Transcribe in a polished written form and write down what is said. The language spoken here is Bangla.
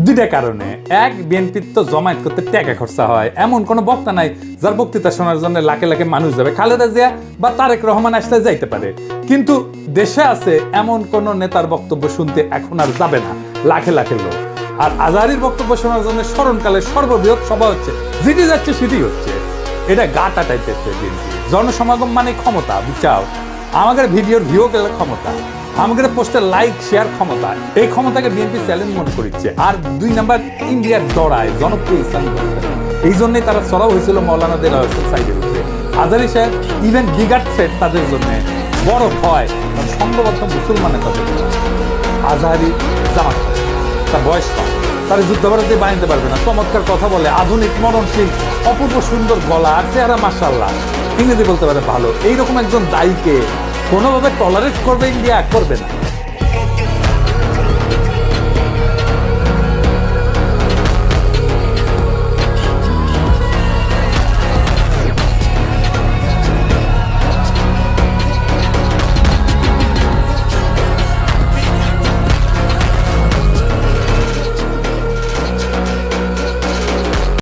দুইটা কারণে। এক, বিএনপির তো জমায়েত করতে টাকা খরচা হয়, এমন কোনো বক্তা নাই যার বক্তৃতা শোনার জন্য লাখে লাখে মানুষ যাবে। খালেদা জিয়া বা তারেক রহমান আসলে যাইতে পারে, কিন্তু দেশে আছে এমন কোন নেতার বক্তব্য শুনতে এখন আর যাবে না লাখে লাখে লোক। আর আজহারীর বক্তব্য শোনার জন্য স্মরণকালে সর্ববৃহৎ সভা হচ্ছে, যেটি যাচ্ছে সেটি হচ্ছে। এটা গাটা টাইপেছে বিএনপি। জনসমাগম মানে ক্ষমতা, বুঝাও। আমাদের ভিডিওর ভিউ গেলে ক্ষমতা, আমাদের পোস্টের লাইক শেয়ার ক্ষমতা, এই ক্ষমতাকে বিএনপি চ্যালেঞ্জ মনে করছে। আর দুই নাম্বার, ইন্ডিয়ার ডরায় জনপ্রিয় ইসলামী দল, এই জন্যই তারা চড়াও হয়েছিল মৌলানা দেলাওয়ার সাইডের উপরে। আজহারী সাহেব ইভেন বিগার থ্রেট তাদের জন্য বড় ভয়, কারণ সংঘবদ্ধ মুসলমানের তাদের আজহারী জামাত, তার বয়স কম, তার যুদ্ধাপরাধী বানাতে পারবে না। চমৎকার কথা বলে, আধুনিক মননশীল, অপূর্ব সুন্দর গলা আর চেহারা, মাশাআল্লাহ, ইংরেজি বলতে পারে ভালো। এইরকম একজন দায়ীকে কোনোভাবে টলারেট করবে ইন্ডিয়া? করবে না।